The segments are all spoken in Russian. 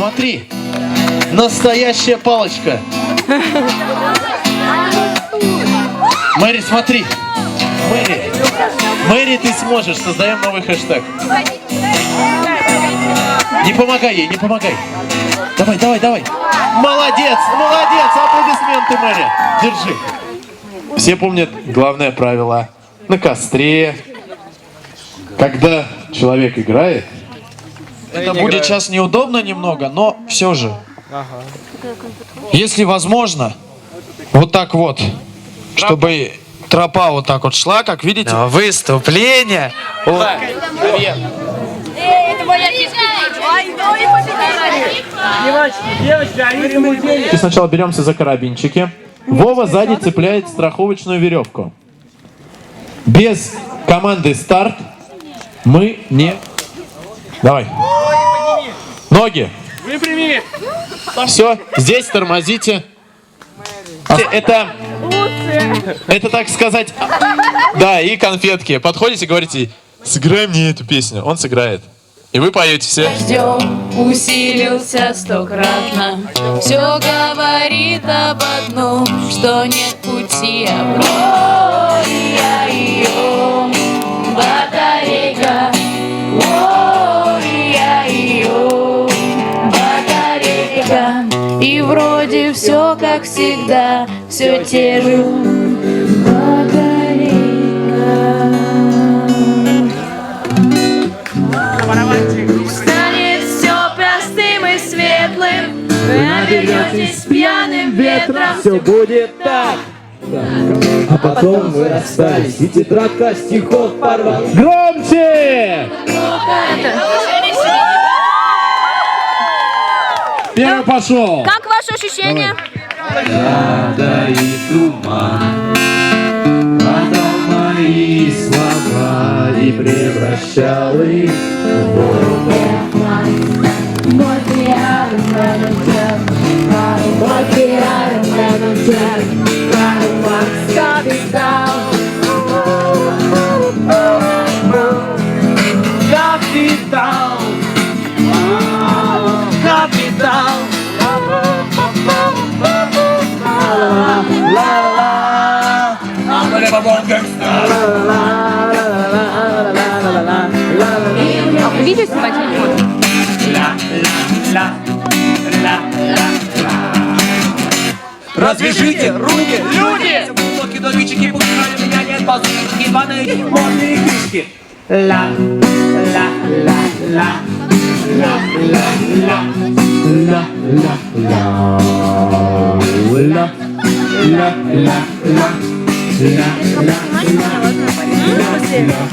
смотри. Настоящая палочка. Мэри, смотри. Мэри, ты сможешь. Создаем новый хэштег. Не помогай ей, не помогай. Давай. Молодец. Аплодисменты, Мэри. Держи. Все помнят главное правило на костре. Когда человек играет, это будет сейчас неудобно немного, но все же. Если возможно, вот так вот, чтобы тропа вот так вот шла, как видите. Выступление. И сначала беремся за карабинчики. Вова сзади цепляет страховочную веревку. Без команды старт мы не... Давай. Ноги. Выпрями. Все, здесь тормозите. Это, так сказать... Да, и конфетки. Подходите, говорите, сыграй мне эту песню. Он сыграет. И вы поете все. Дождем усилился стократно, все говорит об одном, что нет пути обратно. Ой-я-ё, батарейка, ой-я-ё, батарейка. И вроде все как всегда, все те же батарейка. Станет все простым и светлым, вы наберетесь пьяным ветром. Все будет так. А потом вы расстались, и тетрадка стихов порвалась. Громче! Первый пошел. Как ваши ощущения? Рада и туман падал мои слова и превращал их в воду. Видео снимать или фото? Развяжите руки, люди! Блоки, дорючики, пусть у меня нет базуки, ебаные модные крышки.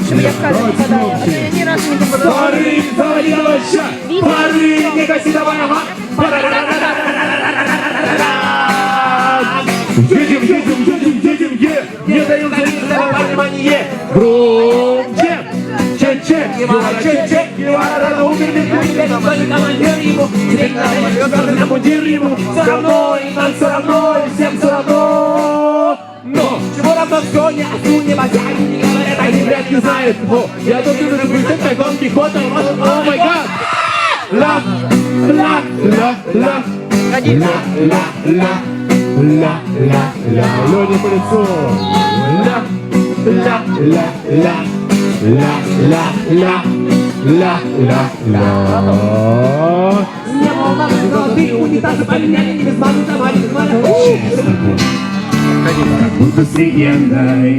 Чтобы я в кадр не попадала. А то я ни разу не попадала. Пары, заводи, давай, ща! Пары, не гаси, давай, ага! Едем, не даем за внимание! Громче! Че-че, Евара, умерли, командир ему, на мундир ему, все равно, и нам все равно, и всем все равно. Но, чего равно все, не осу, не базяги, не говорят, они вряд ли знают. Я тут иду на быстро, как Дон Кихот, о май гад! Ла. Люди по лицу. Не волнуйся, золотые унитазы поменяли, не без мазы, давали, без мазы. Как будто с легендой.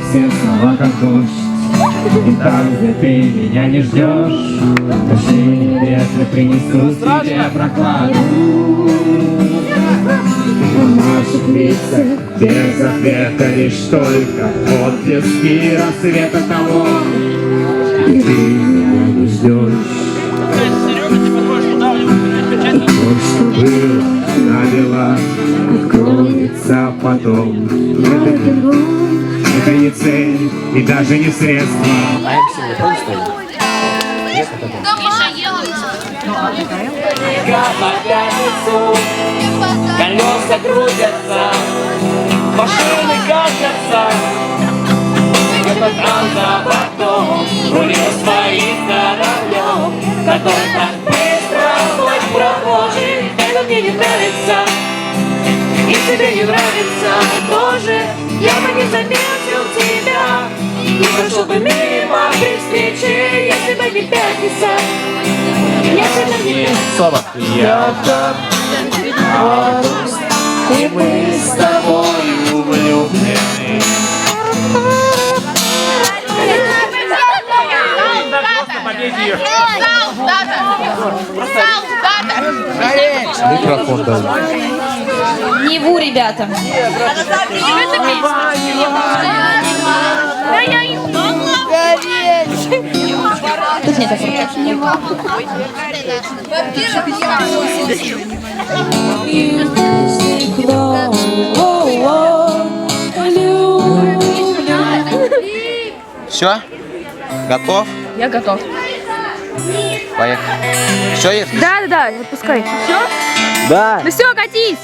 Все слова как дождь. И там, где ты меня не ждешь, дожди ветры принесут тебе прохладу. В наших лицах без ответа лишь только отблески рассвета того, и ты меня не ждешь. То, что было на откроется потом. Это не цель и даже не средство. Колеса крутятся, машины катятся, где-то там за бортом рулит своим кораблем. Какой так быстро путь проходит, это мне не нравится. И тебе не нравится тоже, я бы не заметил тебя. Не прошел бы мимо при встрече, если бы не пятница. Если бы не пятница. Я так и мы с тобой влюблены. Микрофон дай. Неву, ребята. Тут нет Все? Готов? Я готов. Поехали. Все, есть? Да, отпускай. Все? Да. Ну все, катись.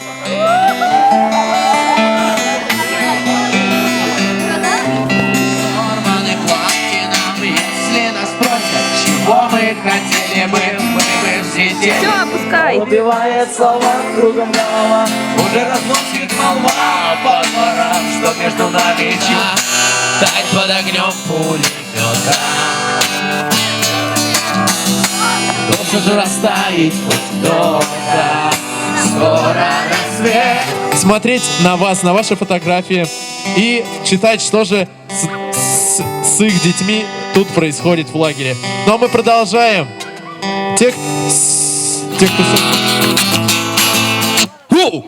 Порваны платья нам, если нас спросят, чего мы хотели бы, мы бы все те. Все, опускай. Убивает слова кругом голова. Уже разносит молва по дворам, что между нами стать под огнем пулемета. Должен же растаять хоть кто-то. Скоро рассвет. Смотреть на вас, на ваши фотографии и читать, что же с их детьми тут происходит в лагере. Но мы продолжаем. Те, кто... Воу!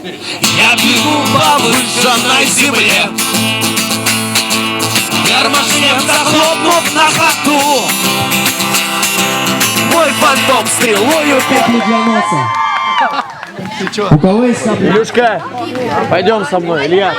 Я бегу по выжженной земле, гармошем захлопнув на ходу. Мой фантом стрелою Петлю для носа. У кого есть сабля? Илюшка, пойдем со мной, Илья.